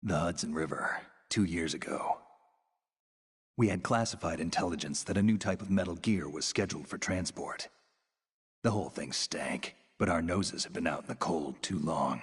The Hudson River, 2 years ago. We had classified intelligence that a new type of metal gear was scheduled for transport. The whole thing stank, but our noses have been out in the cold too long.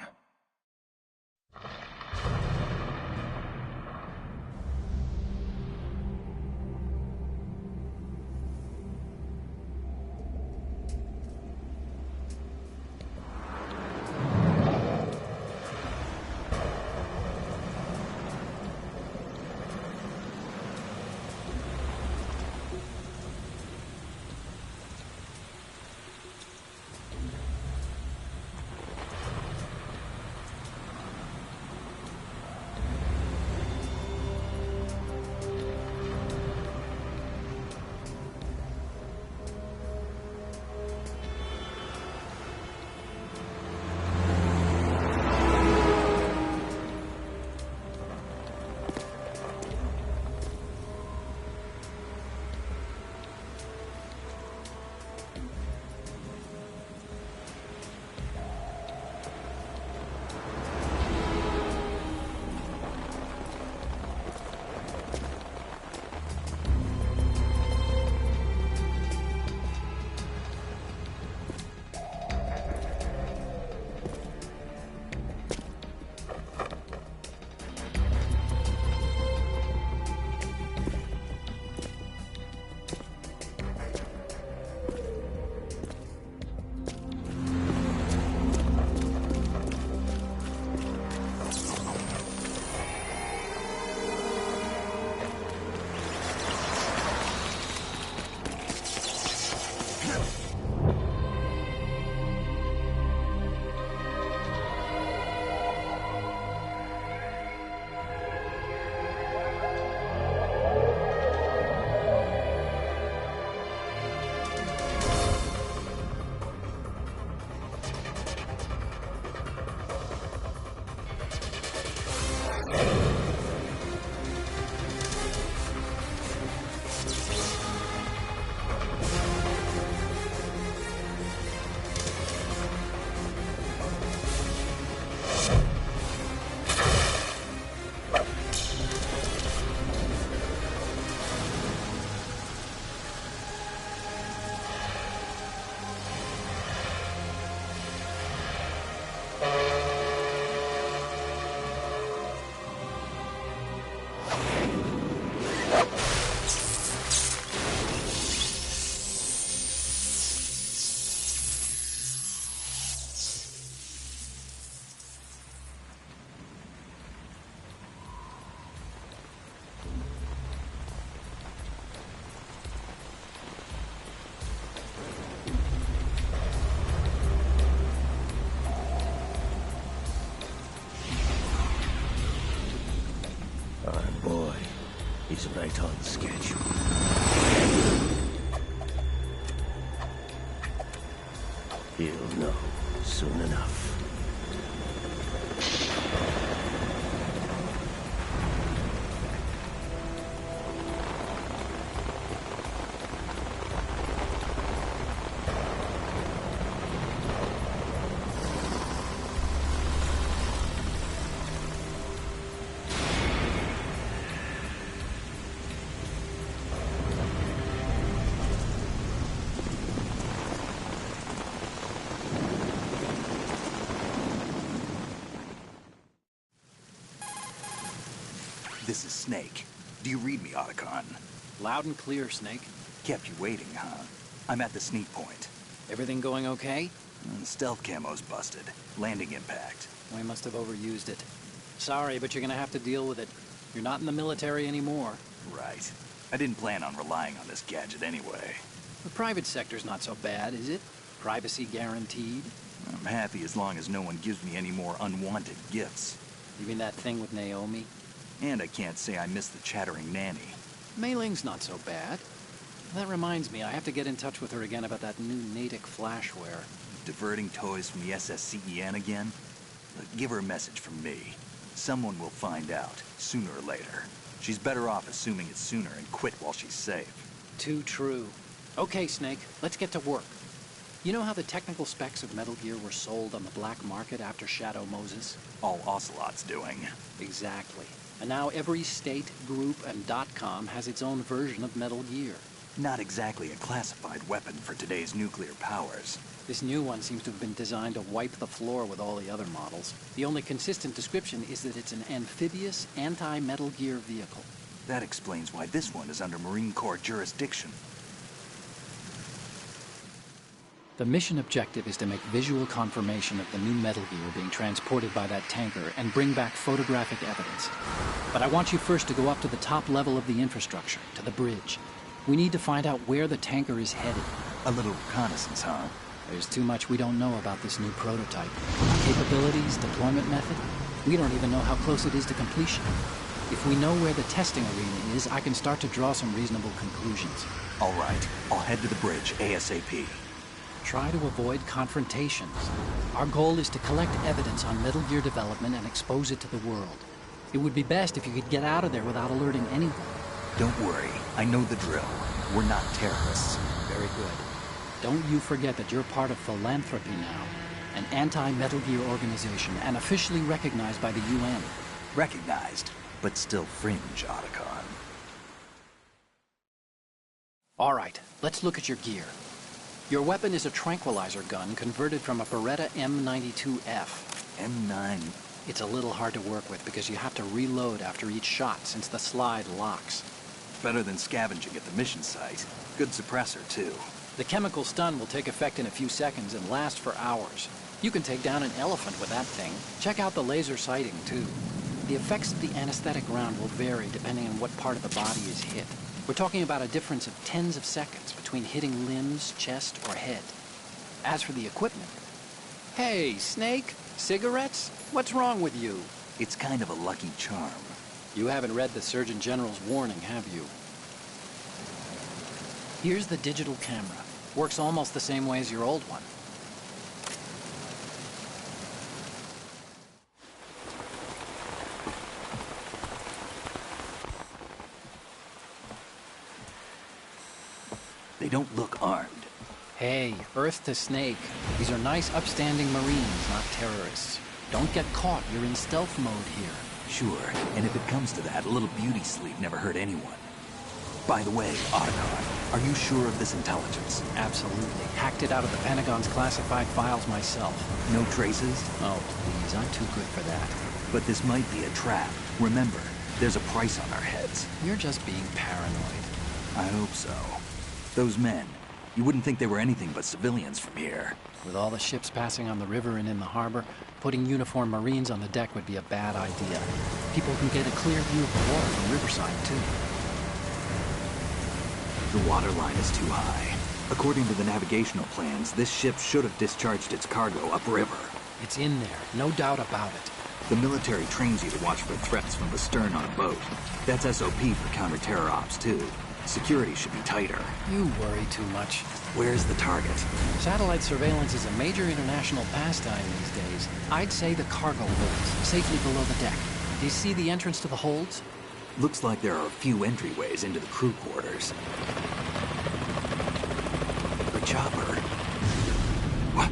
He's right on schedule. He'll know soon enough. This is Snake. Do you read me, Otacon? Loud and clear, Snake. Kept you waiting, huh? I'm at the sneak point. Everything going okay? Stealth camo's busted. Landing impact. We must have overused it. Sorry, but you're gonna have to deal with it. You're not in the military anymore. Right. I didn't plan on relying on this gadget anyway. The private sector's not so bad, is it? Privacy guaranteed? I'm happy as long as no one gives me any more unwanted gifts. You mean that thing with Naomi? And I can't say I miss the chattering nanny. Mei Ling's not so bad. That reminds me, I have to get in touch with her again about that new Natick flashware. Diverting toys from the SSCEN again? Give her a message from me. Someone will find out, sooner or later. She's better off assuming it sooner and quit while she's safe. Too true. Okay, Snake, let's get to work. You know how the technical specs of Metal Gear were sold on the black market after Shadow Moses? All Ocelot's doing. Exactly. And now every state, group, and .com has its own version of Metal Gear. Not exactly a classified weapon for today's nuclear powers. This new one seems to have been designed to wipe the floor with all the other models. The only consistent description is that it's an amphibious, anti-Metal Gear vehicle. That explains why this one is under Marine Corps jurisdiction. The mission objective is to make visual confirmation of the new Metal Gear being transported by that tanker and bring back photographic evidence. But I want you first to go up to the top level of the infrastructure, to the bridge. We need to find out where the tanker is headed. A little reconnaissance, huh? There's too much we don't know about this new prototype. Capabilities, deployment method. We don't even know how close it is to completion. If we know where the testing arena is, I can start to draw some reasonable conclusions. All right, I'll head to the bridge ASAP. Try to avoid confrontations. Our goal is to collect evidence on Metal Gear development and expose it to the world. It would be best if you could get out of there without alerting anyone. Don't worry, I know the drill. We're not terrorists. Very good. Don't you forget that you're part of Philanthropy now, an anti-Metal Gear organization and officially recognized by the UN. Recognized, but still fringe, Otacon. All right, let's look at your gear. Your weapon is a tranquilizer gun converted from a Beretta M92F. M9. It's a little hard to work with because you have to reload after each shot since the slide locks. Better than scavenging at the mission site. Good suppressor, too. The chemical stun will take effect in a few seconds and last for hours. You can take down an elephant with that thing. Check out the laser sighting, too. The effects of the anesthetic round will vary depending on what part of the body is hit. We're talking about a difference of tens of seconds between hitting limbs, chest, or head. As for the equipment... Hey, Snake? Cigarettes? What's wrong with you? It's kind of a lucky charm. You haven't read the Surgeon General's warning, have you? Here's the digital camera. Works almost the same way as your old one. They don't look armed. Hey, Earth to Snake. These are nice, upstanding Marines, not terrorists. Don't get caught. You're in stealth mode here. Sure, and if it comes to that, a little beauty sleep never hurt anyone. By the way, Otacon, are you sure of this intelligence? Absolutely. Hacked it out of the Pentagon's classified files myself. No traces? Oh, please. I'm too good for that. But this might be a trap. Remember, there's a price on our heads. You're just being paranoid. I hope so. Those men, you wouldn't think they were anything but civilians from here. With all the ships passing on the river and in the harbor, putting uniformed Marines on the deck would be a bad idea. People can get a clear view of the water from Riverside, too. The water line is too high. According to the navigational plans, this ship should have discharged its cargo upriver. It's in there, no doubt about it. The military trains you to watch for threats from the stern on a boat. That's SOP for counter-terror ops, too. Security should be tighter. You worry too much. Where's the target? Satellite surveillance is a major international pastime these days. I'd say the cargo holds, safely below the deck. Do you see the entrance to the holds? Looks like there are a few entryways into the crew quarters. The chopper. What?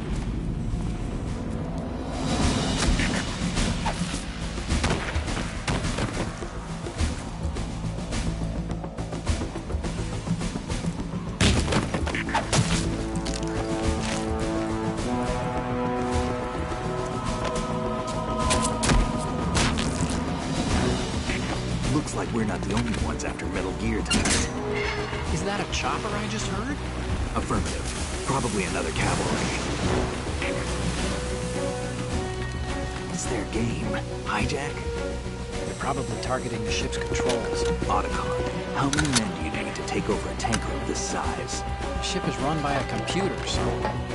Looks like we're not the only ones after Metal Gear tonight. Is that a chopper I just heard? Affirmative. Probably another cavalry. What's their game? Hijack? They're probably targeting the ship's controls. Otacon, how many men do you need to take over a tanker of this size? The ship is run by a computer, so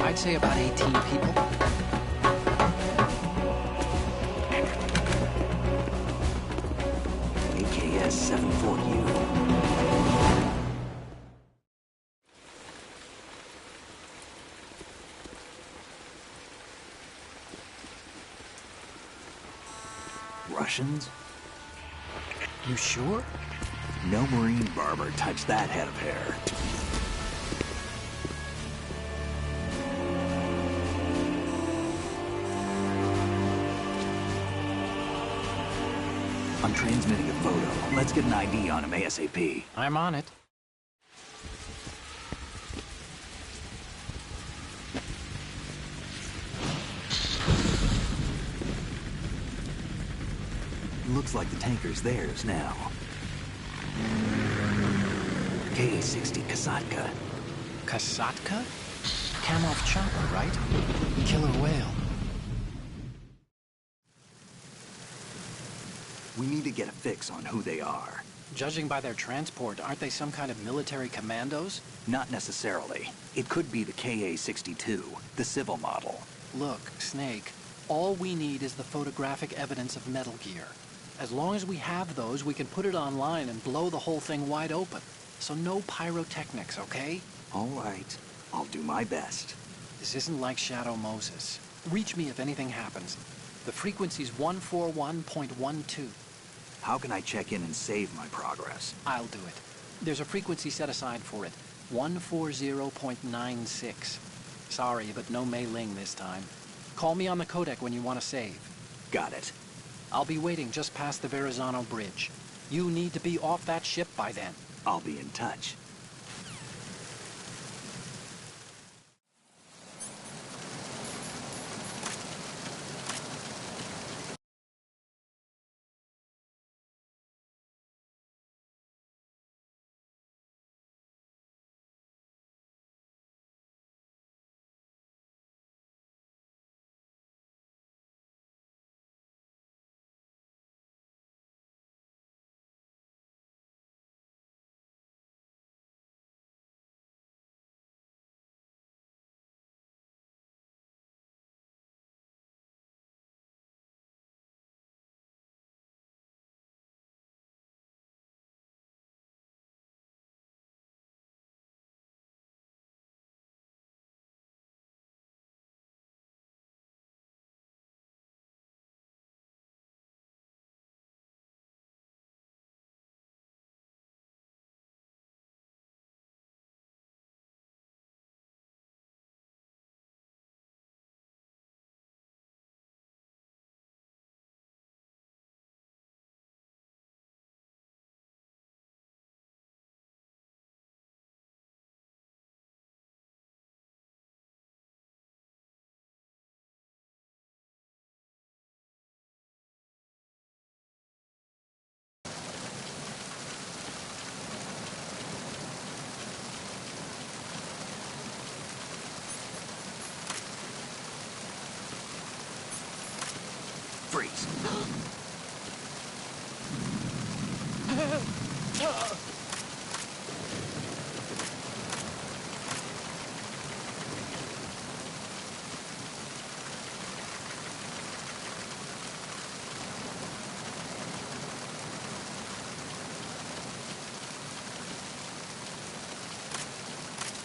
I'd say about 18 people. AKS-74U. Russians? You sure? No Marine barber touched that head of hair. I'm transmitting a photo. Let's get an ID on him ASAP. I'm on it. Looks like the tanker's theirs now. KA-60 Kasatka. Kasatka? Kamov chopper, right? Killer whale. We need to get a fix on who they are. Judging by their transport, aren't they some kind of military commandos? Not necessarily. It could be the KA-62, the civil model. Look, Snake, all we need is the photographic evidence of Metal Gear. As long as we have those, we can put it online and blow the whole thing wide open. So no pyrotechnics, okay? All right. I'll do my best. This isn't like Shadow Moses. Reach me if anything happens. The frequency's 141.12. How can I check in and save my progress? I'll do it. There's a frequency set aside for it. 140.96. Sorry, but no Mei Ling this time. Call me on the codec when you want to save. Got it. I'll be waiting just past the Verrazano Bridge. You need to be off that ship by then. I'll be in touch. Freeze.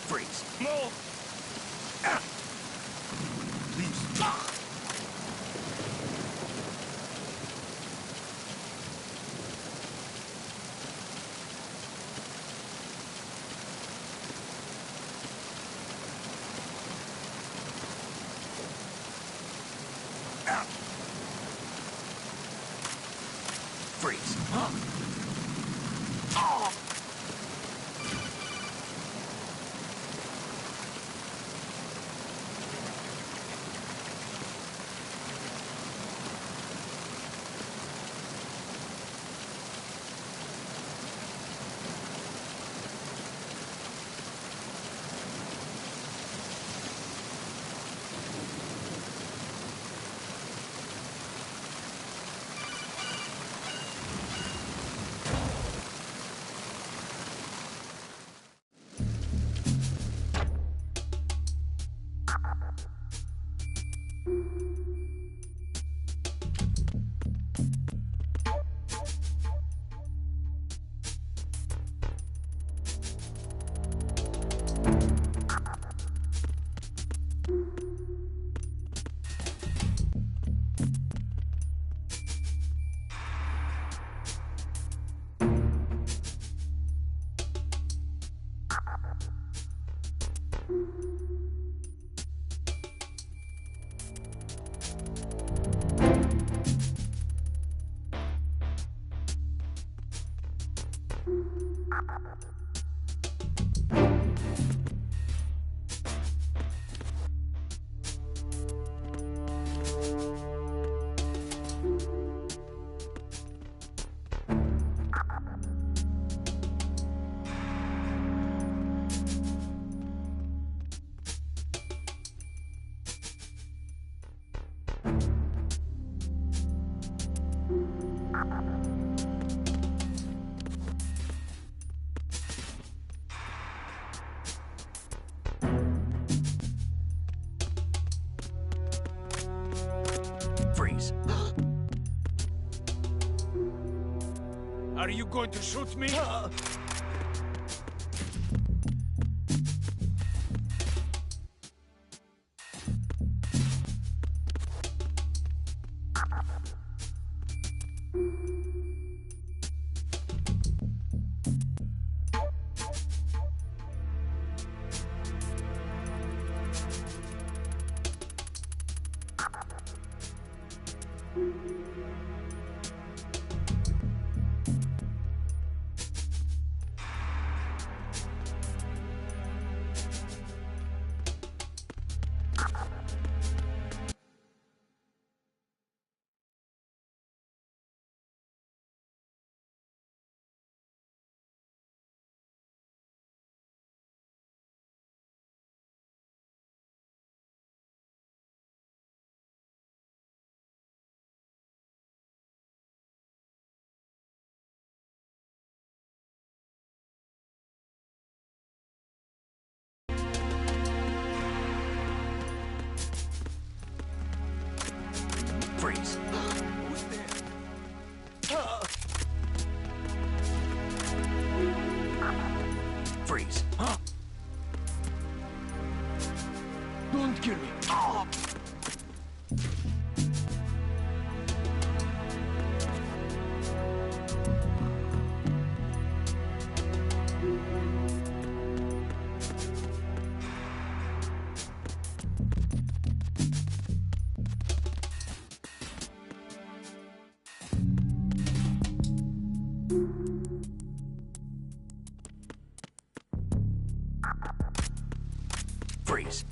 Freeze. Move! Freeze. Are you going to shoot me? Freeze. Who's there? Freeze. Don't kill me. Freeze.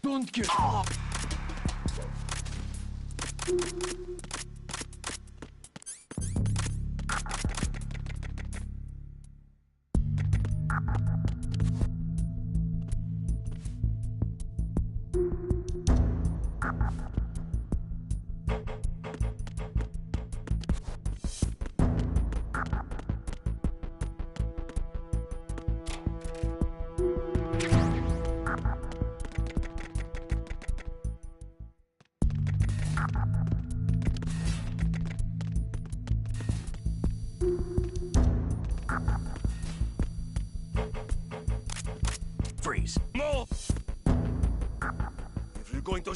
Don't kill me. Freeze. No! If you're going to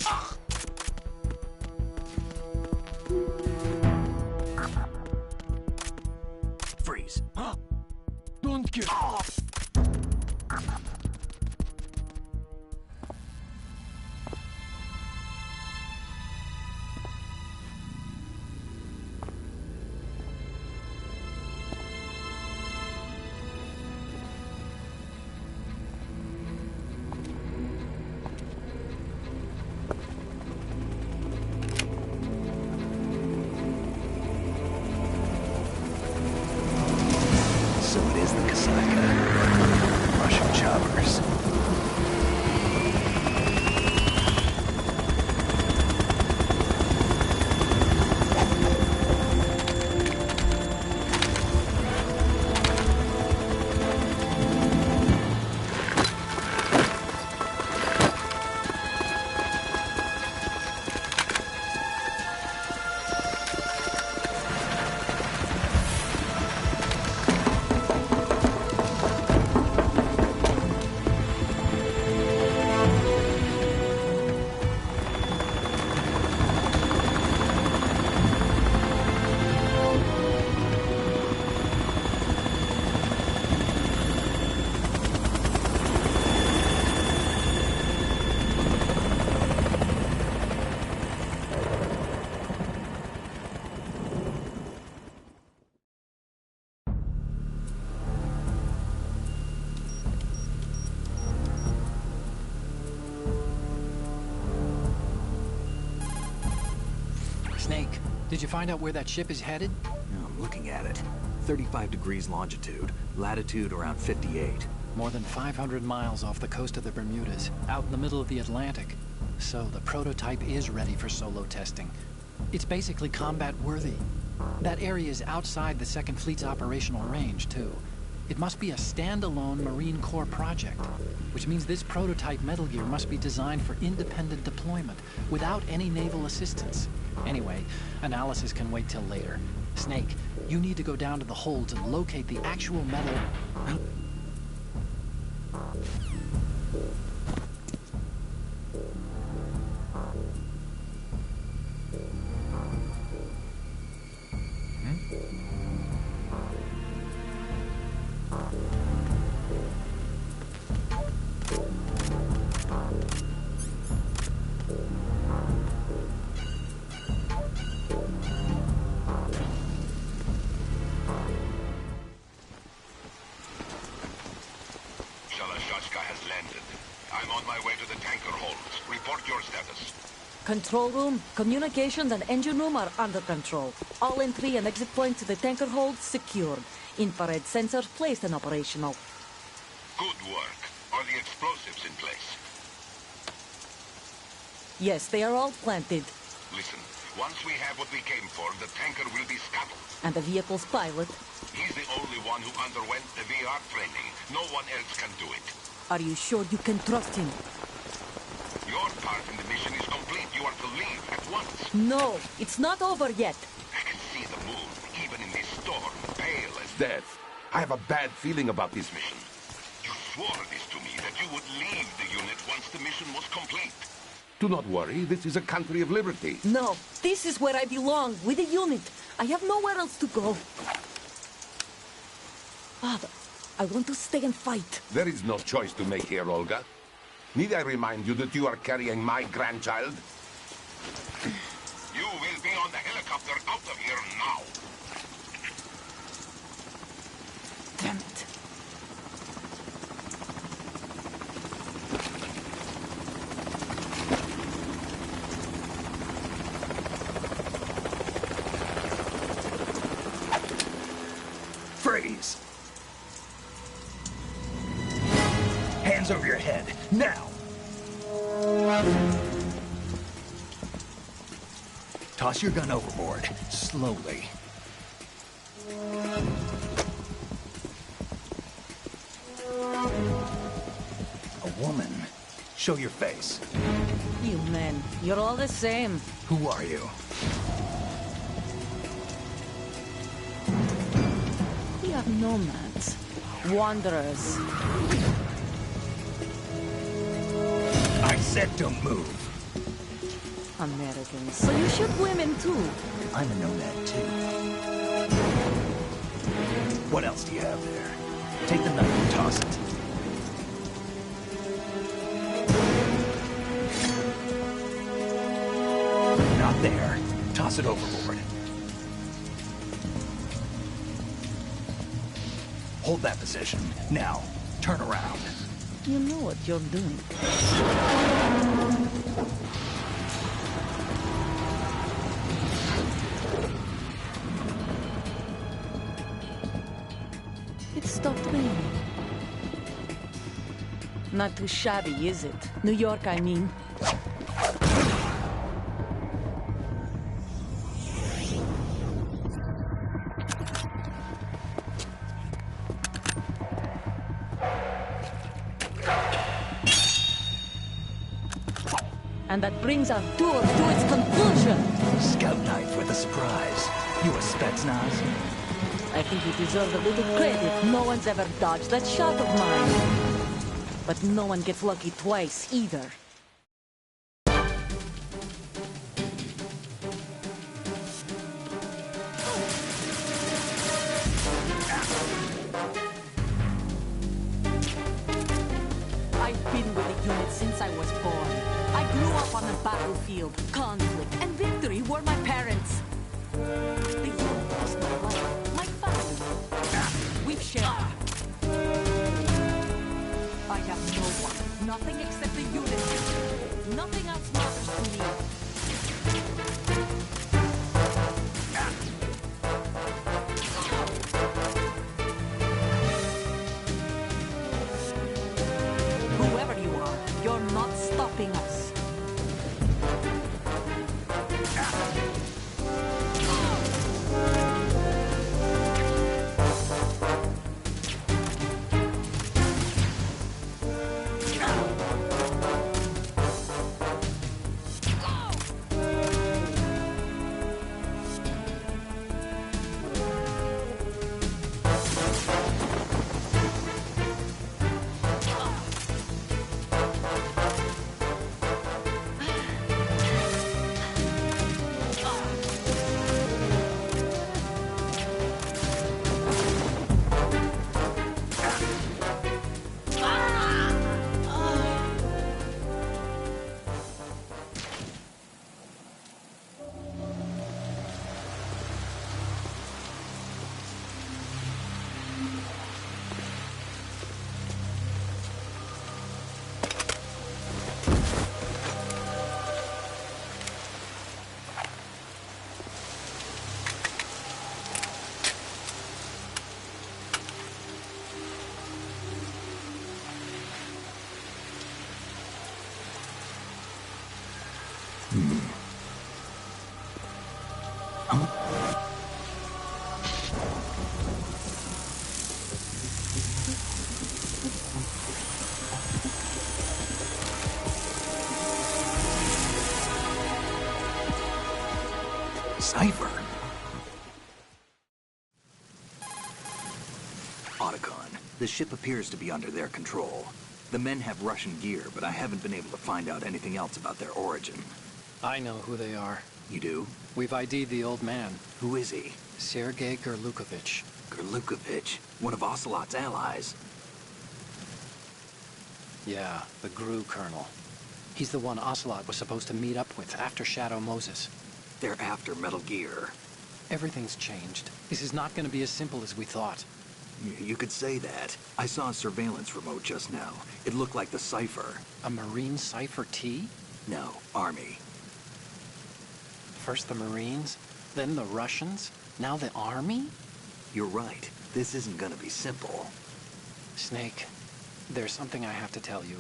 Freeze. don't kill me. So it is the Kasaka. Russian choppers. Snake, did you find out where that ship is headed? I'm looking at it. 35 degrees longitude, latitude around 58. More than 500 miles off the coast of the Bermudas, out in the middle of the Atlantic. So the prototype is ready for solo testing. It's basically combat-worthy. That area is outside the Second Fleet's operational range, too. It must be a standalone Marine Corps project, which means this prototype Metal Gear must be designed for independent deployment, without any naval assistance. Anyway, analysis can wait till later. Snake, you need to go down to the holds and locate the actual metal... Shalashashka has landed. I'm on my way to the tanker holds. Report your status. Control room, communications and engine room are under control. All entry and exit points to the tanker hold secured. Infrared sensors placed and operational. Good work. Are the explosives in place? Yes, they are all planted. Listen, once we have what we came for, the tanker will be scuttled. And the vehicle's pilot. He's the only one who underwent the VR training. No one else can do it. Are you sure you can trust him? Your part in the mission is complete. You are to leave at once. No, it's not over yet. I can see the moon, even in this storm, pale as death. I have a bad feeling about this mission. You swore this to me, that you would leave the unit once the mission was complete. Do not worry, this is a country of liberty. No, this is where I belong, with the unit. I have nowhere else to go. Father, I want to stay and fight. There is no choice to make here, Olga. Need I remind you that you are carrying my grandchild? You will be on the helicopter out of here now. Damn it. Freeze! Hands over your head, now! Toss your gun overboard, slowly. A woman. Show your face. You men, you're all the same. Who are you? We are nomads. Wanderers. I said don't move. Americans. So you shoot women too. I'm a nomad too. What else do you have there? Take the knife and toss it. Not there. Toss it overboard. Hold that position. Now, turn around. You know what you're doing. It stopped raining. Not too shabby, is it? New York, I mean. And that brings our tour to its conclusion. Scout knife with a surprise. You a Spetsnaz? I think you deserve a little credit. No one's ever dodged that shot of mine. But no one gets lucky twice, either. I've been with the unit since I was born. I grew up on the battlefield. Conflict and victory were my parents. The unit was my life, my family. We've shared. I have no one, nothing except the unit. Nothing else matters to me. Whoever you are, you're not stopping us. Cipher. Otacon, the ship appears to be under their control. The men have Russian gear, but I haven't been able to find out anything else about their origin. I know who they are. You do? We've ID'd the old man, Who is he? Sergei Gerlukovich. Gerlukovich, one of Ocelot's allies. Yeah, the GRU colonel. He's the one Ocelot was supposed to meet up with after Shadow Moses. They're after Metal Gear. Everything's changed. This is not going to be as simple as we thought. You could say that. I saw a surveillance remote just now. It looked like the Cipher. A Marine Cipher T? No, Army. First the Marines, then the Russians, now the Army? You're right. This isn't gonna be simple. Snake, there's something I have to tell you.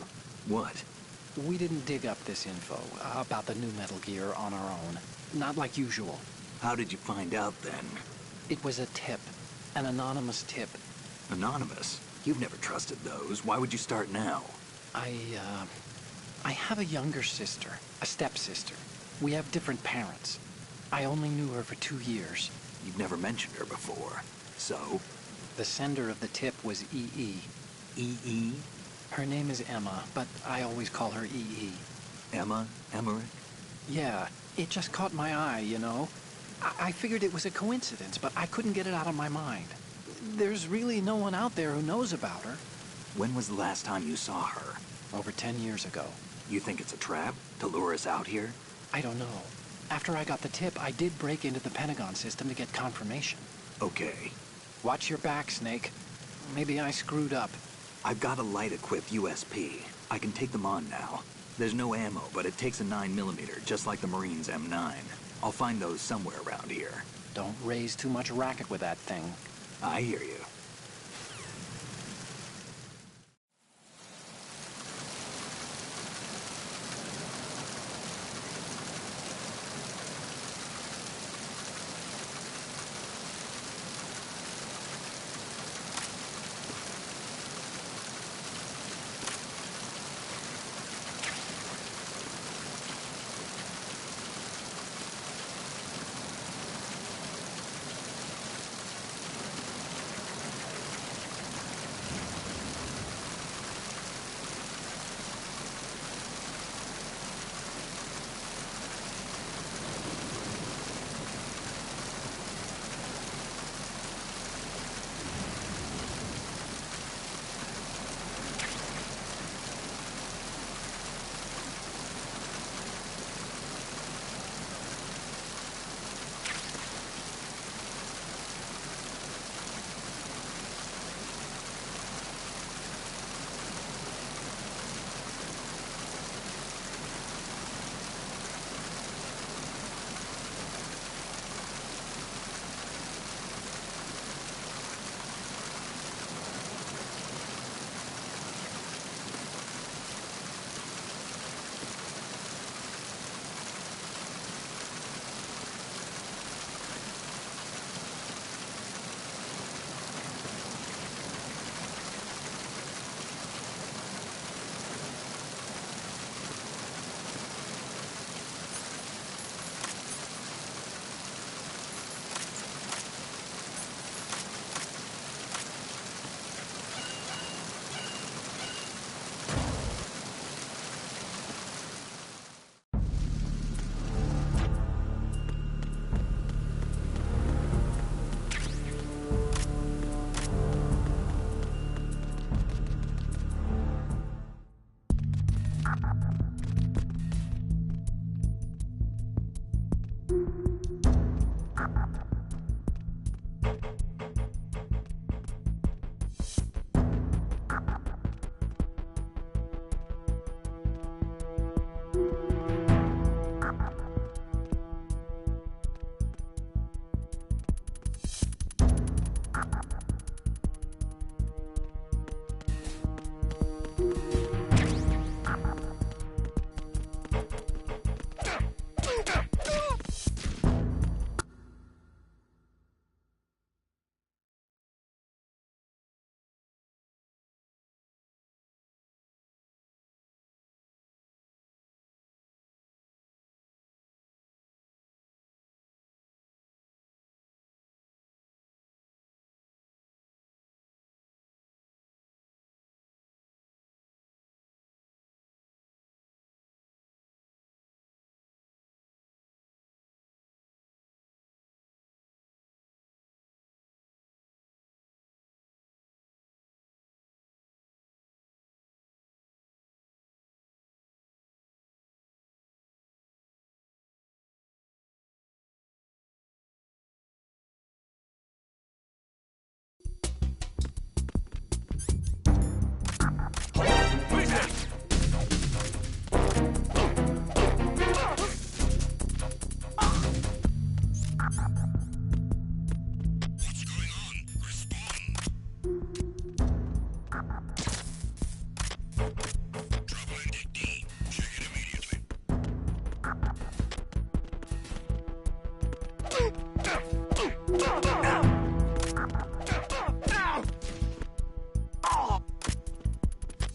What? We didn't dig up this info about the new Metal Gear on our own. Not like usual. How did you find out then? It was a tip. An anonymous tip. Anonymous? You've never trusted those. Why would you start now? I have a younger sister, a stepsister. We have different parents. I only knew her for 2 years. You've never mentioned her before. So? The sender of the tip was EE. EE? Her name is Emma, but I always call her EE. Emma? Emmerich? Yeah, it just caught my eye, you know? I figured it was a coincidence, but I couldn't get it out of my mind. There's really no one out there who knows about her. When was the last time you saw her? Over 10 years ago. You think it's a trap? To lure us out here? I don't know. After I got the tip, I did break into the Pentagon system to get confirmation. Okay. Watch your back, Snake. Maybe I screwed up. I've got a light-equipped USP. I can take them on now. There's no ammo, but it takes a 9mm, just like the Marines' M9. I'll find those somewhere around here. Don't raise too much racket with that thing. I hear you.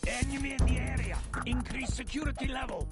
Enemy in the area. Increase security level.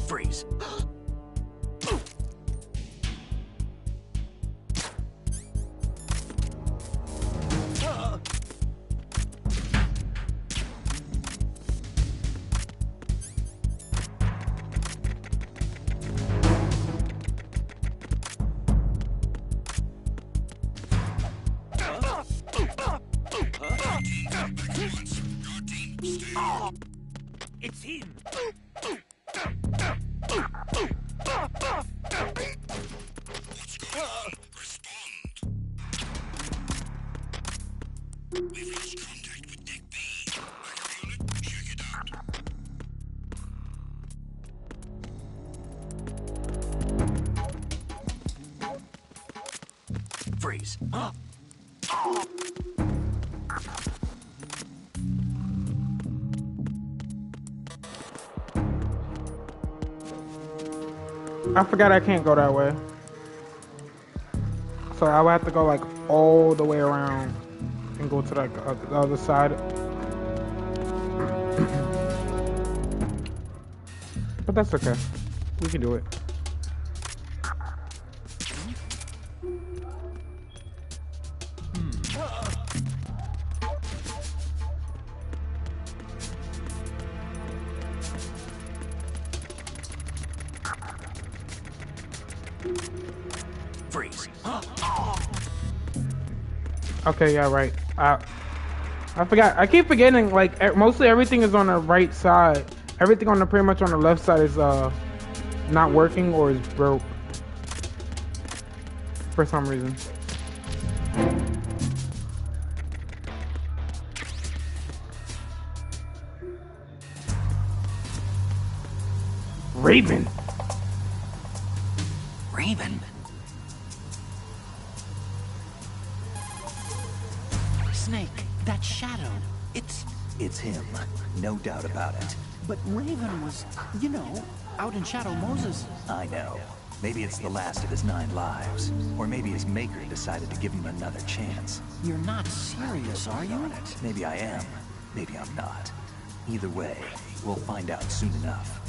Freeze. It's him. We've lost contact with Deck B. Backup unit, check it out. Freeze. I forgot I can't go that way. So I would have to go like all the way around and go to like the other side. But that's okay. We can do it. Freeze. Okay, yeah, right. I forgot. I keep forgetting. Like mostly everything is on the right side. Everything on the pretty much on the left side is not working or is broke for some reason. Raven. Raven? Snake, that shadow, It's him. No doubt about it. But Raven was, you know, out in Shadow Moses. I know. Maybe it's the last of his 9 lives. Or maybe his maker decided to give him another chance. You're not serious, are you? Maybe I am. Maybe I'm not. Either way, we'll find out soon enough.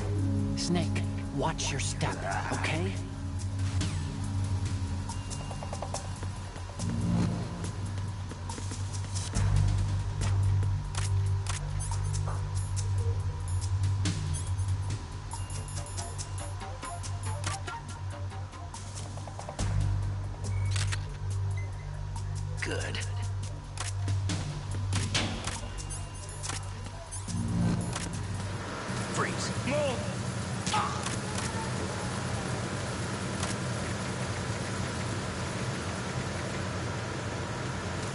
Snake, watch your step, okay? Good. Freeze. Move!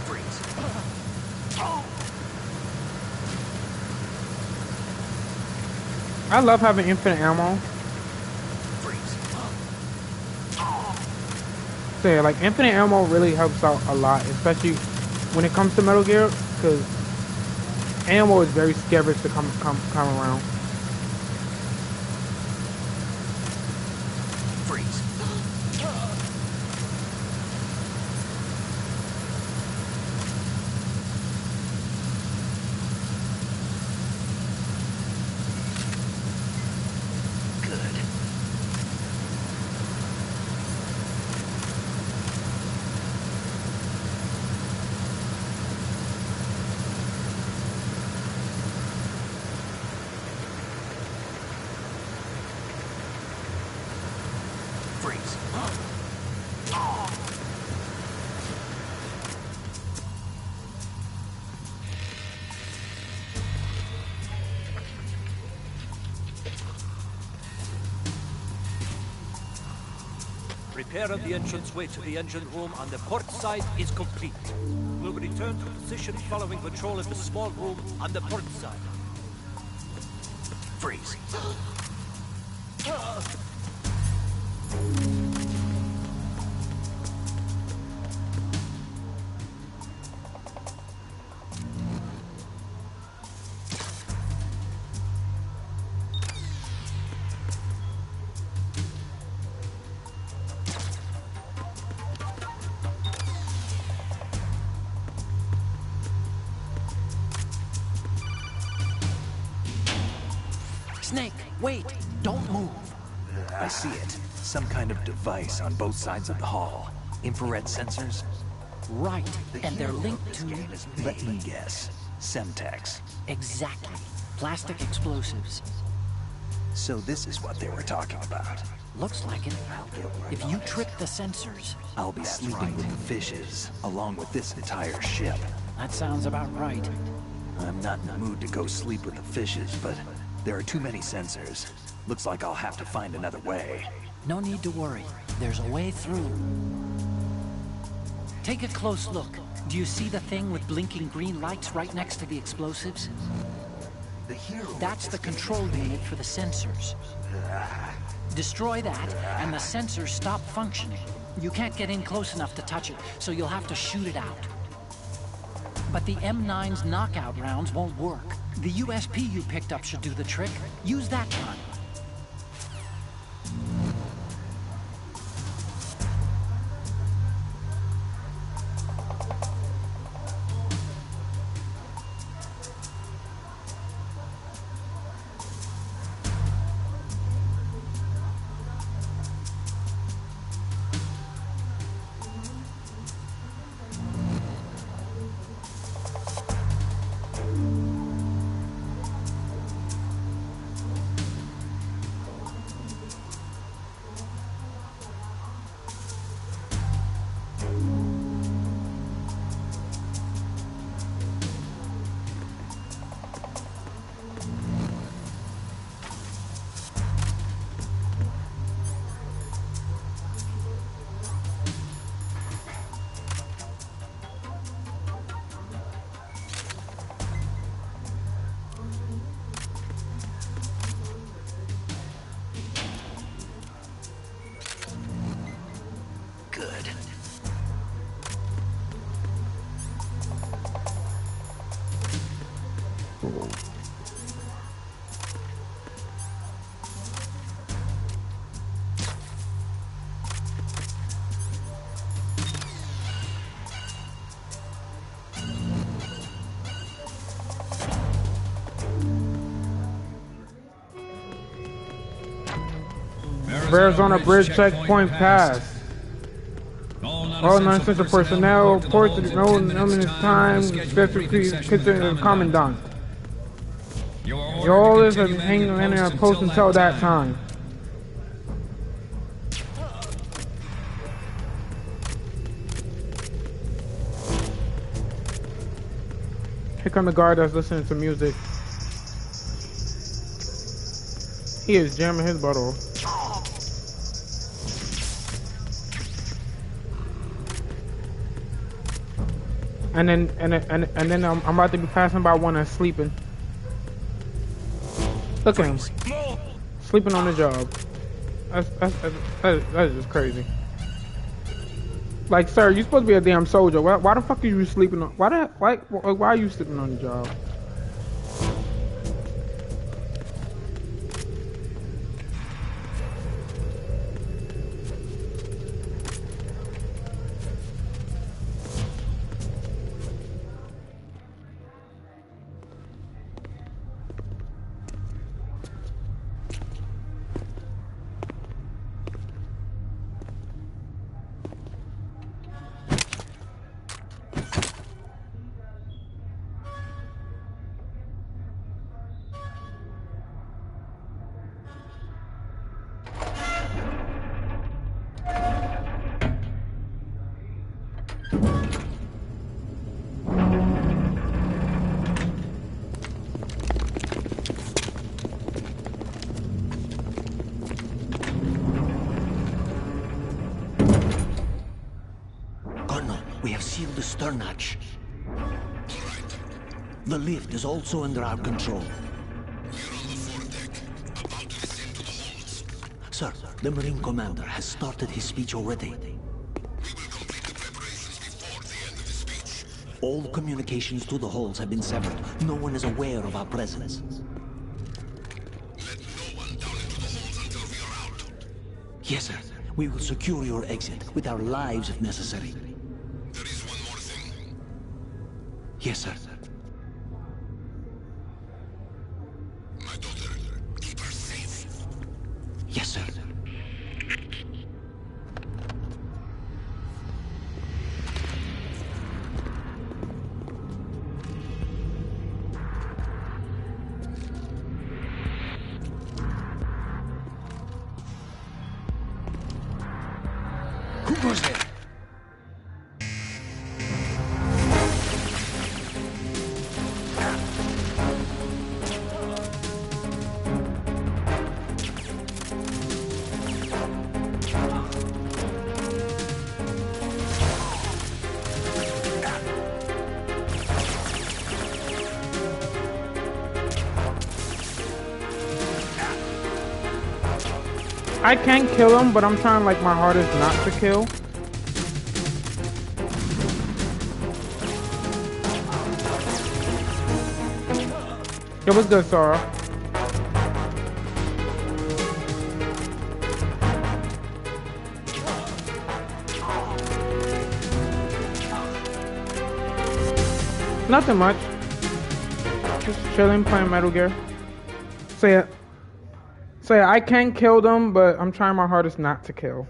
Freeze. I love having infinite ammo. Freeze. So yeah, like infinite ammo really helps out a lot, especially when it comes to Metal Gear, because ammo is very scarce to come around. Freeze. Good. Freeze. Repair of the entranceway to the engine room on the port side is complete. We'll return to position following patrol of the small room on the port side. Freeze. Snake, wait! Don't move! I see it. Some kind of device on both sides of the hall. Infrared sensors? Right, and they're linked to... Let me guess. Semtex. Exactly. Plastic explosives. So this is what they were talking about. Looks like it. If you trip the sensors... I'll be sleeping with the fishes, along with this entire ship. That sounds about right. I'm not in the mood to go sleep with the fishes, but there are too many sensors. Looks like I'll have to find another way. No need to worry. There's a way through. Take a close look. Do you see the thing with blinking green lights right next to the explosives? That's the control unit for the sensors. Destroy that, and the sensors stop functioning. You can't get in close enough to touch it, so you'll have to shoot it out. But the M9's knockout rounds won't work. The USP you picked up should do the trick. Use that gun. Good. Arizona Bridge checkpoint pass. All non-essential personnel report to no minutes time. Special kitchen and commandant. Your orders are hanging in a post until that time. Here come the guard that's listening to music. He is jamming his butt off. And then I'm about to be passing by one that's sleeping. Look at him, sleeping on the job. That is just crazy. Like, sir, you supposed to be a damn soldier. Why the fuck are you sleeping on? Why are you sleeping on the job? We have sealed the stern hatch. The lift is also under our control. Sir, the Marine Commander has started his speech already. All communications to the halls have been severed. No one is aware of our presence. Let no one down into the halls until we are out. Yes, sir. We will secure your exit with our lives if necessary. There is one more thing. Yes, sir. My daughter, keep her safe. Yes, sir. Who goes there? I can kill him, but I'm trying like my hardest not to kill. It was good, Sora. Nothing much. Just chilling, playing Metal Gear. So yeah, I can kill them, but I'm trying my hardest not to kill.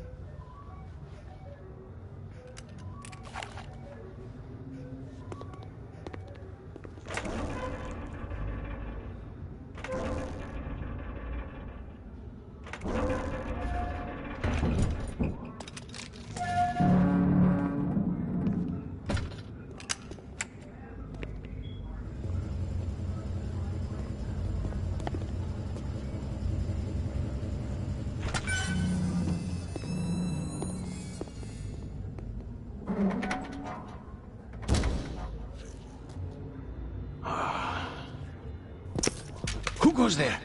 Who goes there?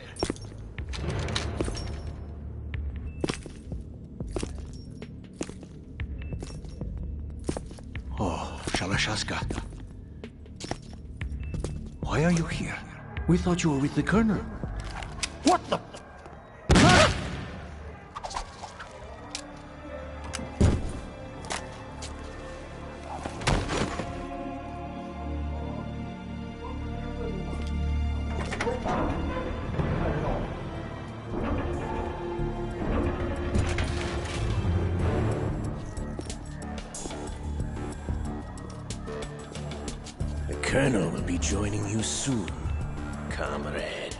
Oh, Shalashaska. Why are you here? We thought you were with the Colonel. What the? Colonel will be joining you soon, comrade.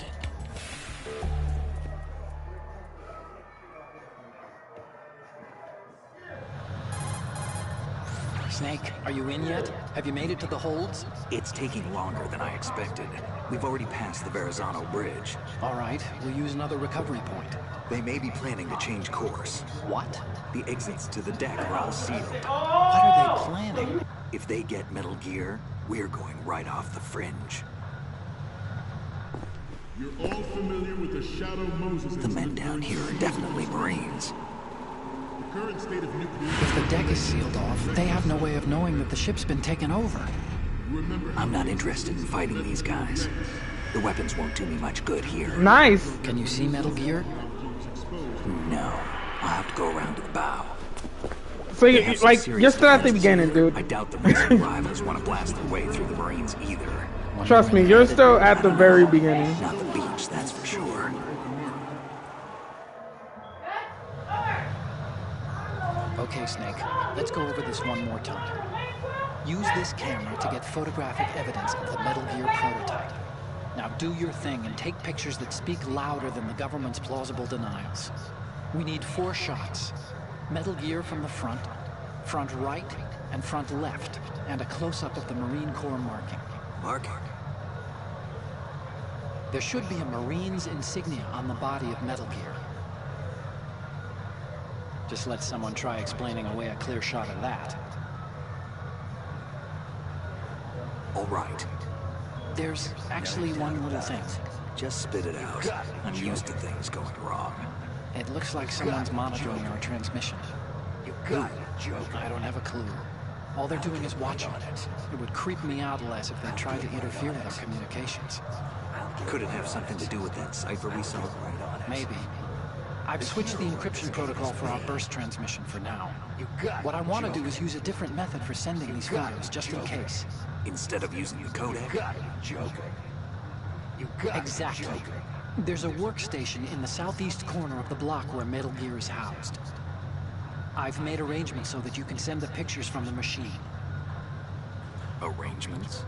Snake, are you in yet? Have you made it to the holds? It's taking longer than I expected. We've already passed the Verrazano Bridge. All right, we'll use another recovery point. They may be planning to change course. What? The exits to the deck are all sealed. What are they planning? If they get Metal Gear, we're going right off the fringe. You're all familiar with the Shadow Moses. The men down here are definitely Marines. The current state of nuclear... If the deck is sealed off, they have no way of knowing that the ship's been taken over. I'm not interested in fighting these guys. The weapons won't do me much good here. Nice. Can you see Metal Gear? No. I'll have to go around to the bow. So, like, you're still at the beginning, dude. I doubt the recent rivals want to blast their way through the Marines either. Trust me, you're still at the very beginning. Not the beach, that's for sure. Okay, Snake, let's go over this one more time. Use this camera to get photographic evidence of the Metal Gear prototype. Now do your thing and take pictures that speak louder than the government's plausible denials. We need 4 shots. Metal Gear from the front right, and front left, and a close-up of the Marine Corps marking. Marking? There should be a Marine's insignia on the body of Metal Gear. Just let someone try explaining away a clear shot of that. All right. There's actually one little thing. Just spit it out. I'm used to things going wrong. It looks like someone's monitoring our transmission. You got it, Joker. I don't have a clue. All they're doing is watching it. It would creep me out less if they tried to interfere with our communications. Could it have something to do with that cipher we saw? Maybe. I've switched the encryption protocol for our burst transmission for now. What I want to do is use a different method for sending these photos, just in case. Instead of using the codec? Exactly. There's a workstation in the southeast corner of the block where Metal Gear is housed. I've made arrangements so that you can send the pictures from the machine. Arrangements?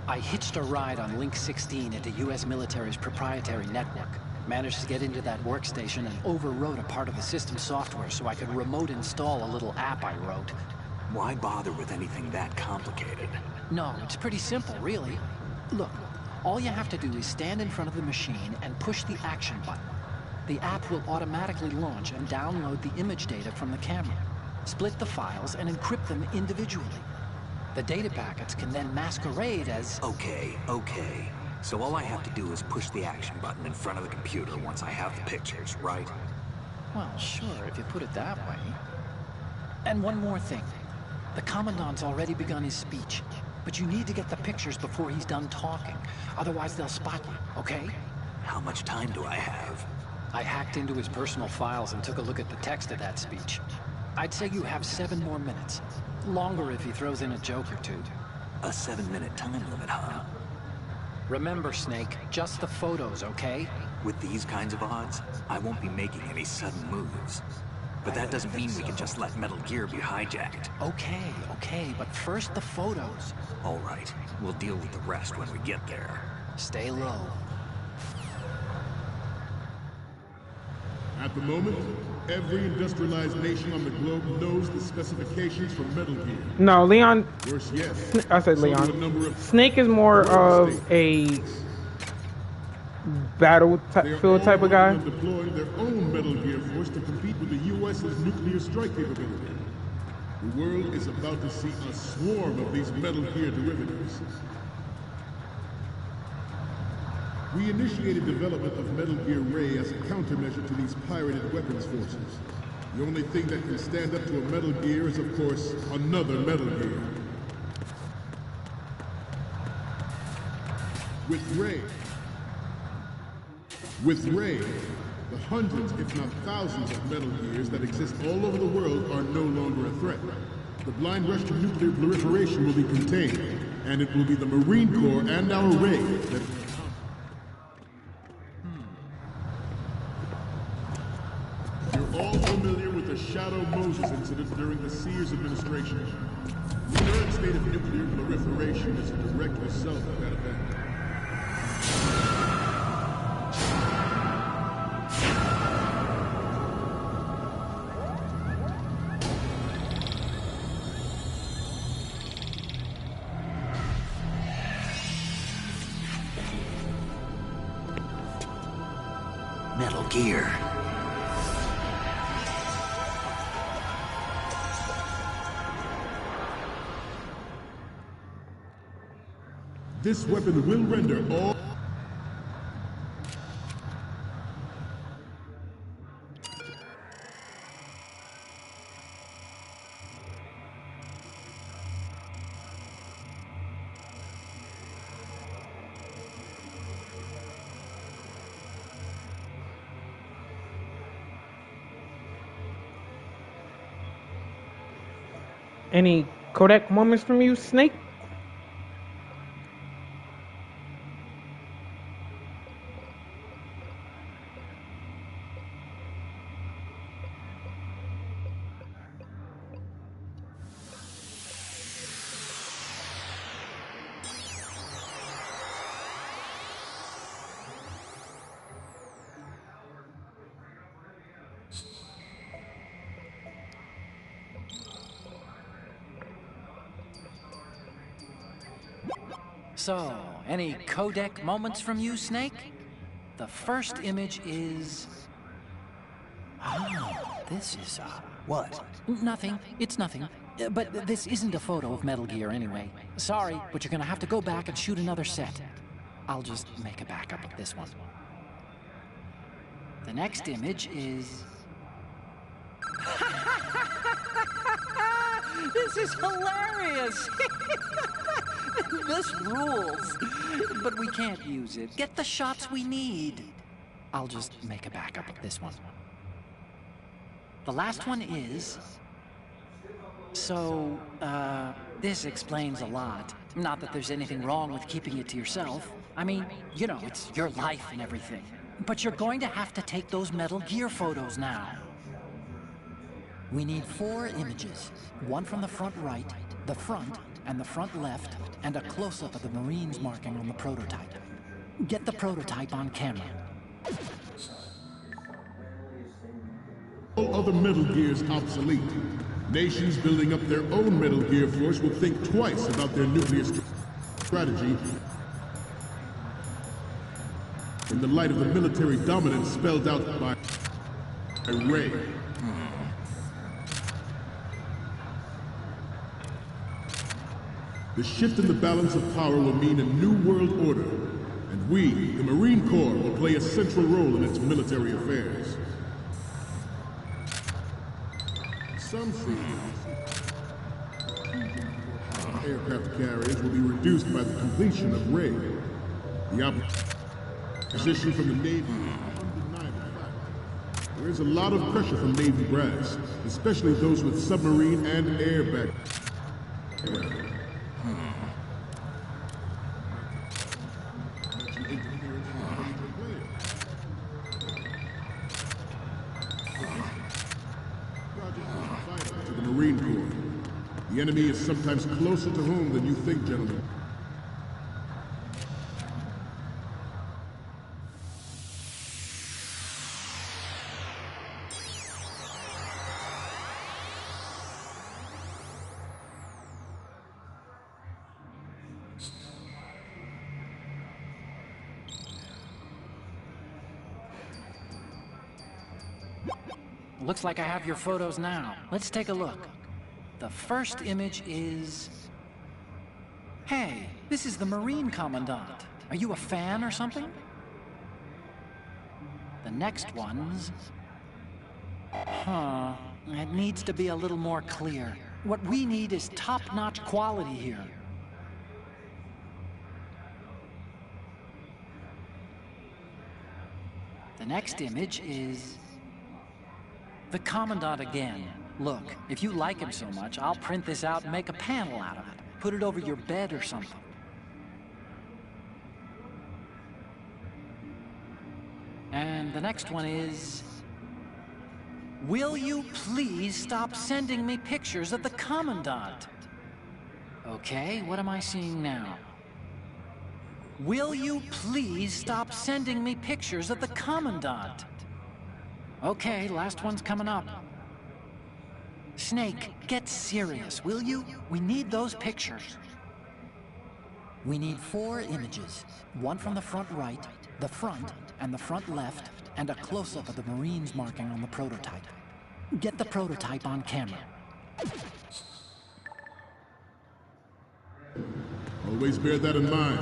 I hitched a ride on Link 16 into U.S. military's proprietary network. Managed to get into that workstation and overwrote a part of the system software so I could remote install a little app I wrote. Why bother with anything that complicated? No, it's pretty simple, really. Look, all you have to do is stand in front of the machine and push the action button. The app will automatically launch and download the image data from the camera, split the files, and encrypt them individually. The data packets can then masquerade as... Okay. So all I have to do is push the action button in front of the computer once I have the pictures, right? Well, sure, if you put it that way. And one more thing. The Commandant's already begun his speech, but you need to get the pictures before he's done talking. Otherwise, they'll spot you, okay? How much time do I have? I hacked into his personal files and took a look at the text of that speech. I'd say you have 7 more minutes. Longer if he throws in a joke or two. A 7-minute time limit, huh? Remember, Snake, just the photos, okay? With these kinds of odds, I won't be making any sudden moves. But that doesn't mean we can just let Metal Gear be hijacked. Okay, but first the photos. All right, we'll deal with the rest when we get there. Stay low. At the moment, every industrialized nation on the globe knows the specifications for Metal Gear. No, Leon. Worse yet, I said Leon. Snake is more of a battlefield type of guy. Deployed their own Metal Gear force to compete with the U.S.'s nuclear strike capability. The world is about to see a swarm of these Metal Gear derivatives. We initiated development of Metal Gear Ray as a countermeasure to these pirated weapons forces. The only thing that can stand up to a Metal Gear is, of course, another Metal Gear. With Ray, the hundreds, if not thousands, of Metal Gears that exist all over the world are no longer a threat. The blind rush to nuclear proliferation will be contained, and it will be the Marine Corps and our Ray that... You're all familiar with the Shadow Moses incident during the Sears administration. The current state of nuclear proliferation is a direct result of that event. Metal Gear. This weapon will render all... Any Kodak moments from you, Snake? So, any codec moments from you, Snake? The first image is... Oh, this is... What? Nothing. It's nothing. But this isn't a photo of Metal Gear anyway. Sorry, but you're gonna have to go back and shoot another set. I'll just make a backup of this one. The next image is... This is hilarious! This rules. But we can't use it. Get the shots we need. I'll just make a backup of this one. The last one is... So, this explains a lot. Not that there's anything wrong with keeping it to yourself. I mean, you know, it's your life and everything. But you're going to have to take those Metal Gear photos now. We need 4 images. One from the front right, the front, and the front left, and a close-up of the Marines marking on the prototype. Get the prototype on camera. All other Metal Gears obsolete. Nations building up their own Metal Gear force will think twice about their nuclear strategy in the light of the military dominance spelled out by Ray. The shift in the balance of power will mean a new world order, and we, the Marine Corps, will play a central role in its military affairs. Some aircraft carriers will be reduced by the completion of Ray. The opposition from the Navy is undeniable. There is a lot of pressure from Navy brass, especially those with submarine and air background. To the Marine Corps. The enemy is sometimes closer to home than you think, gentlemen. Looks like I have your photos now. Let's take a look. The first image is... Hey, this is the Marine Commandant. Are you a fan or something? The next one's... Huh. It needs to be a little more clear. What we need is top-notch quality here. The next image is... the Commandant again. Look, if you like him so much, I'll print this out and make a panel out of it. Put it over your bed or something. And the next one is... Will you please stop sending me pictures of the Commandant? Okay, what am I seeing now? Will you please stop sending me pictures of the Commandant? Okay, last one's coming up. Snake, get serious, will you? We need those pictures. We need 4 images. One from the front right, the front, and the front left, and a close-up of the Marines marking on the prototype. Get the prototype on camera. Always bear that in mind.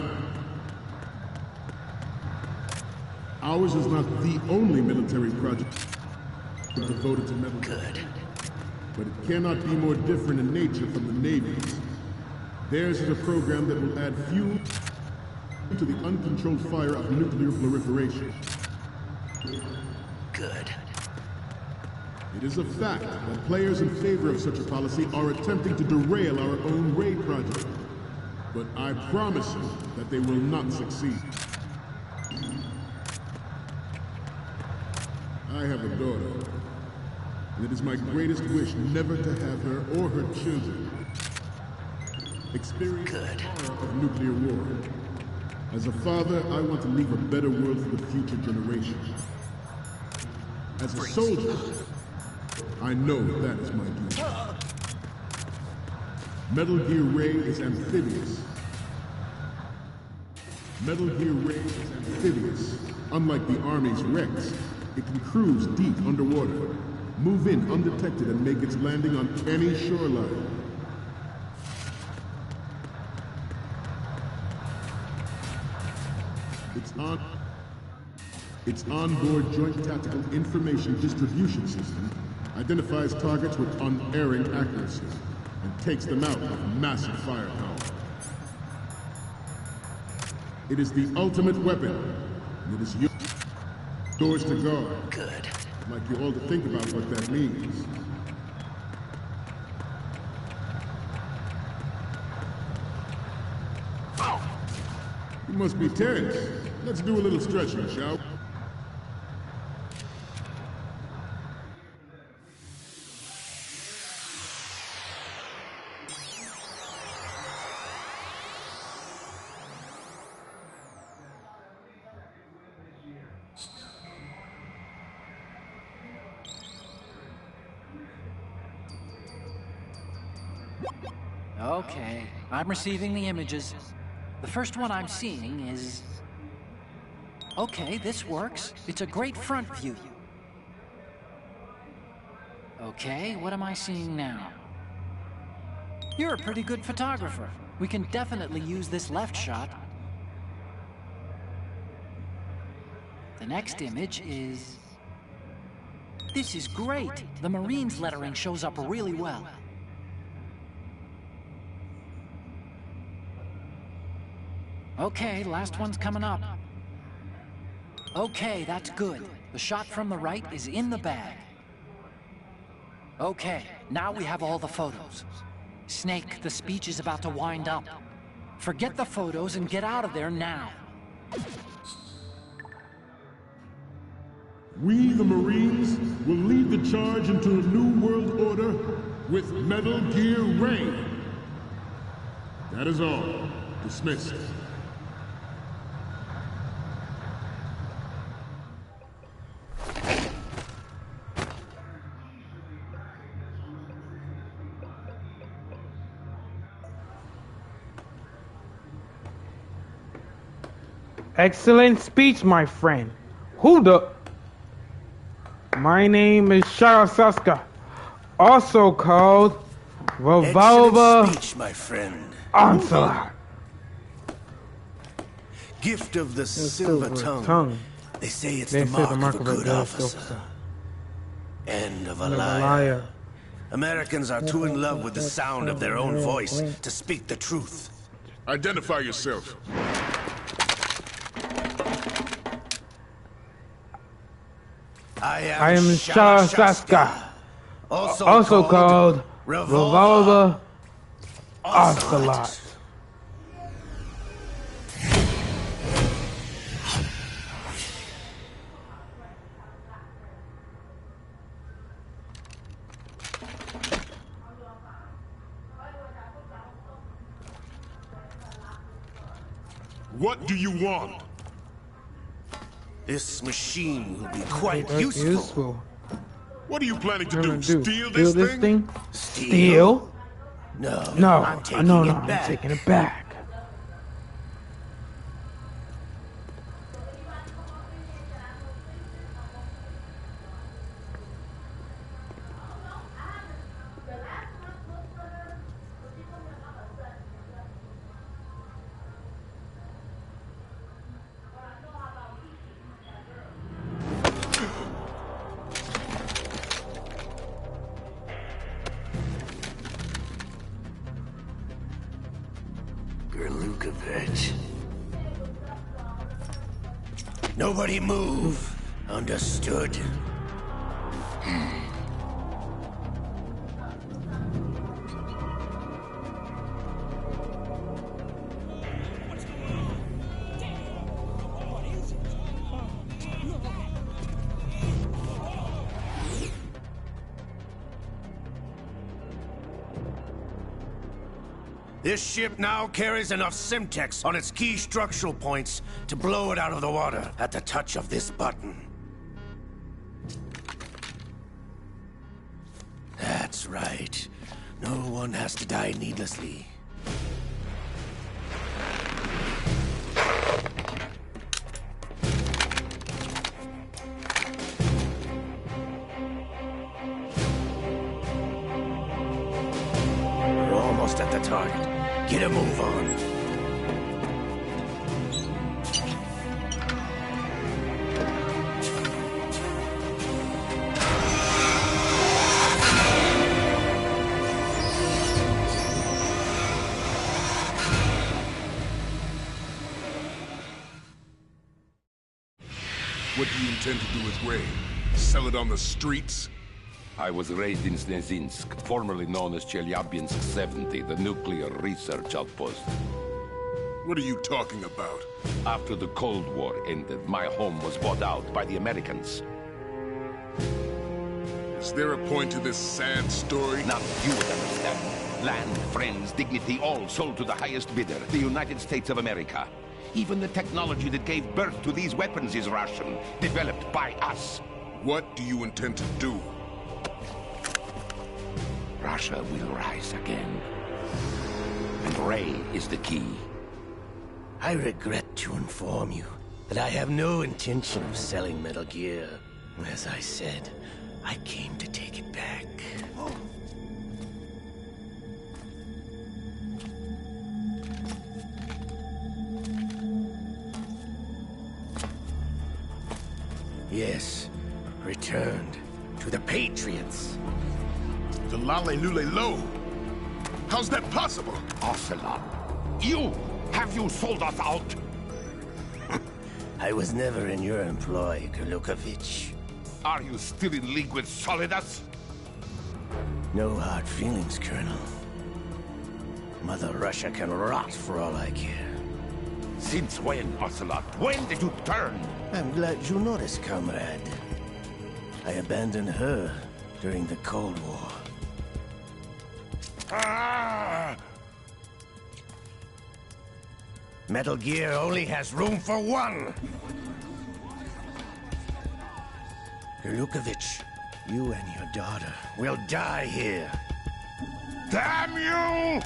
Ours is not the only military project devoted to metal. Good. But it cannot be more different in nature from the Navy's. Theirs is a program that will add fuel to the uncontrolled fire of nuclear proliferation. Good. It is a fact that players in favor of such a policy are attempting to derail our own Ray project. But I promise you that they will not succeed. I have a daughter, and it is my greatest wish never to have her or her children experience the horror of nuclear war. As a father, I want to leave a better world for the future generations. As a soldier, I know that is my duty. Metal Gear Ray is amphibious. Metal Gear Ray is amphibious. Unlike the Army's Rex, it can cruise deep underwater, move in undetected, and make its landing on any shoreline. Its onboard Joint Tactical Information Distribution System identifies targets with unerring accuracy and takes them out with massive firepower. It is the ultimate weapon, and it is yours to guard. Good. I'd like you all to think about what that means. You must be tense. Let's do a little stretching, shall we? Okay, I'm receiving the images. The first one I'm seeing is... Okay, this works. It's a great front view. Okay, what am I seeing now? You're a pretty good photographer. We can definitely use this left shot. The next image is... This is great. The Marines lettering shows up really well. Okay, last one's coming up. Okay, that's good. The shot from the right is in the bag. Okay, now we have all the photos. Snake, the speech is about to wind up. Forget the photos and get out of there now. We, the Marines, will lead the charge into a new world order with Metal Gear Ray. That is all. Dismissed. Excellent speech, my friend. Who the... My name is Shara Saska, also called Revolver speech, my friend. Onslaught. Gift of the silver tongue. They say it's the mark of a good officer. End of a liar. Americans are too in love with the sound of their own voice to speak the truth. Identify yourself. I am Shara Saska, also called Revolver Ocelot. What do you want? This machine will be quite useful. What are you planning to do? Steal this thing? Steal? No, I'm taking it back. Gurlukovich. Nobody move. Understood? This ship now carries enough Simtex on its key structural points to blow it out of the water at the touch of this button. That's right. No one has to die needlessly. We're almost at the target. Get a move on. What do you intend to do with Ray? Sell it on the streets? I was raised in Snezinsk, formerly known as Chelyabinsk 70, the nuclear research outpost. What are you talking about? After the Cold War ended, my home was bought out by the Americans. Is there a point to this sad story? Now you would understand. Land, friends, dignity, all sold to the highest bidder, the United States of America. Even the technology that gave birth to these weapons is Russian, developed by us. What do you intend to do? Russia will rise again. And Ray is the key. I regret to inform you that I have no intention of selling Metal Gear. As I said, I came to take it back. Yes, returned to the Patriots. The Lale Lule Lo? How's that possible? Ocelot, you! Have you sold us out? I was never in your employ, Gurlukovich. Are you still in league with Solidus? No hard feelings, Colonel. Mother Russia can rot for all I care. Since when, Ocelot? When did you turn? I'm glad you noticed, comrade. I abandoned her during the Cold War. Ah! Metal Gear only has room for one! Gurlukovich, you and your daughter will die here. Damn you!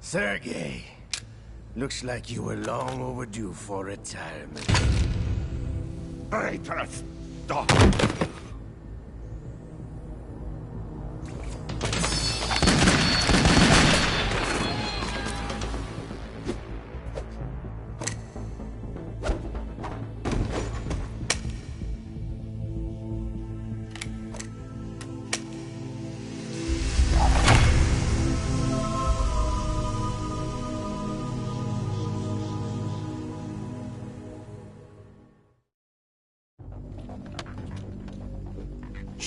Sergei, looks like you were long overdue for retirement. Traitorous dog!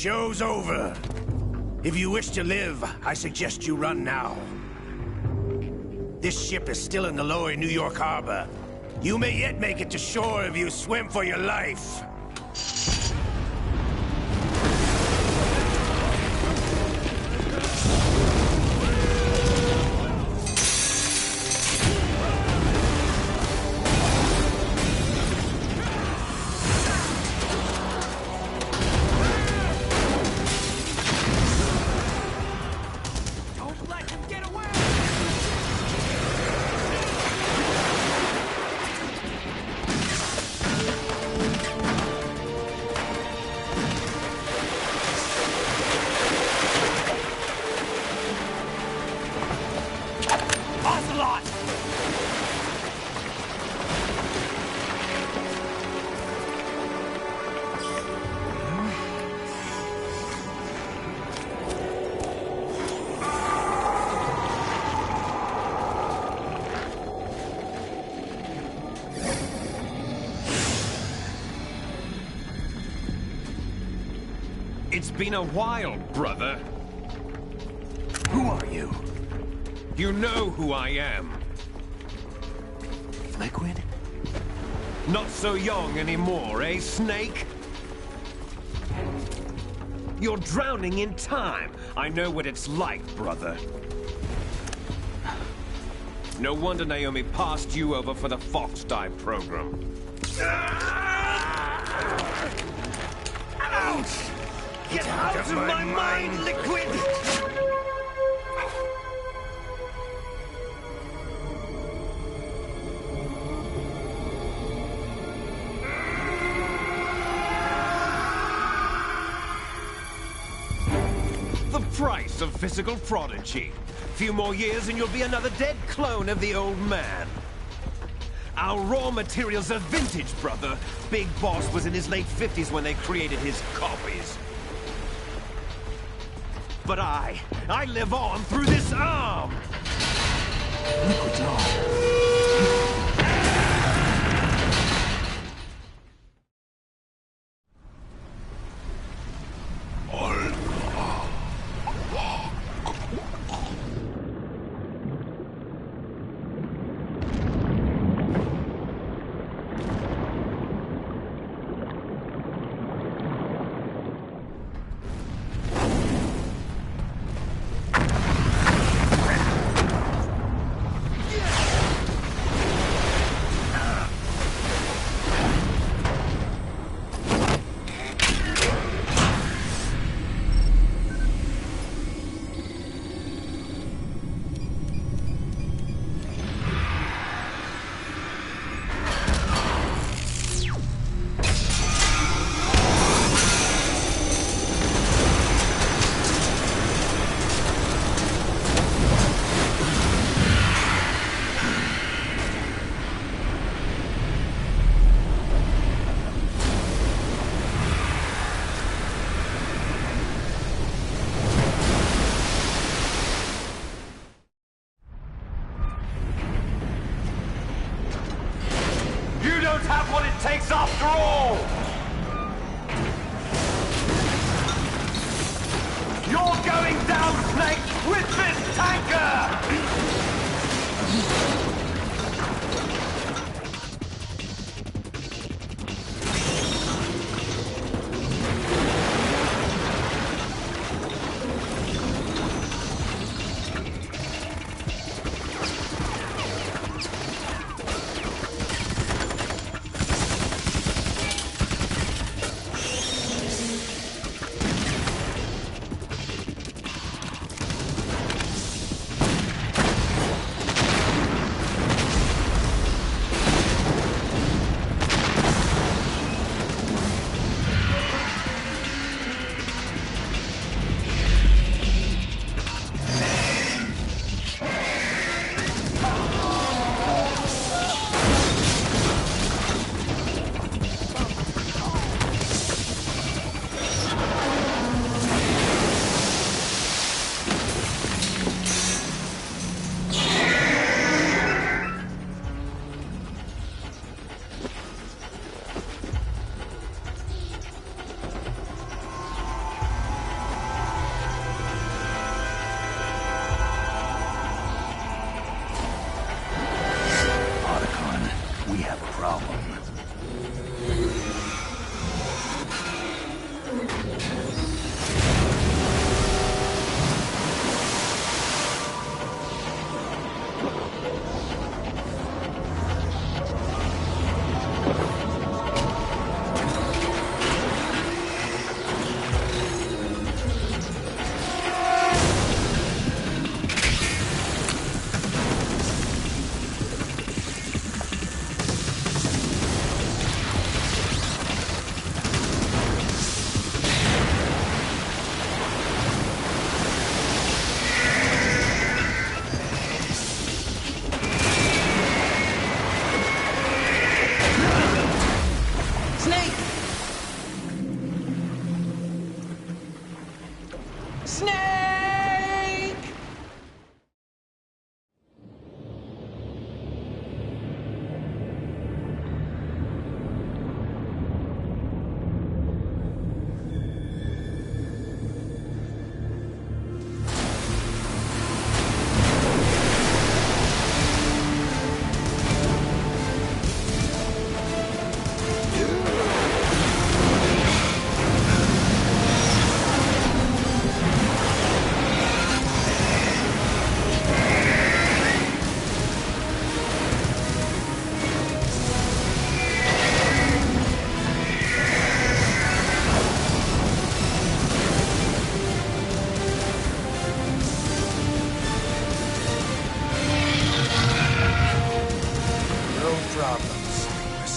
show's over. If you wish to live, I suggest you run now. This ship is still in the lower New York harbor. You may yet make it to shore if you swim for your life. It's been a while, brother. Who are you? You know who I am. Liquid? Not so young anymore, eh, Snake? You're drowning in time. I know what it's like, brother. No wonder Naomi passed you over for the Fox Dive program. Ouch! Get out of my mind, Liquid! The price of physical prodigy. Few more years and you'll be another dead clone of the old man. Our raw materials are vintage, brother. Big Boss was in his late 50s when they created his copies. But I live on through this arm! Liquid's arm. After all! You're going down, Snake, with this tanker!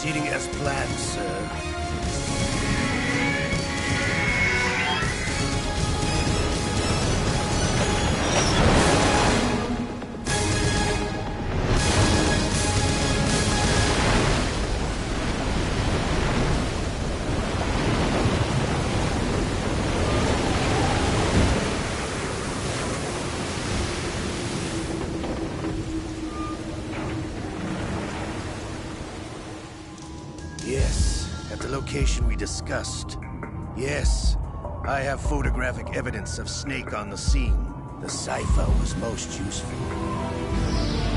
proceeding as planned, sir. Yes, at the location we discussed. Yes, I have photographic evidence of Snake on the scene. The cipher was most useful.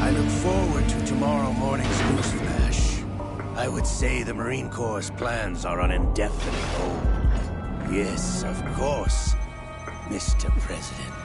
I look forward to tomorrow morning's newsflash. I would say the Marine Corps' plans are on indefinite hold. Yes, of course, Mr. President.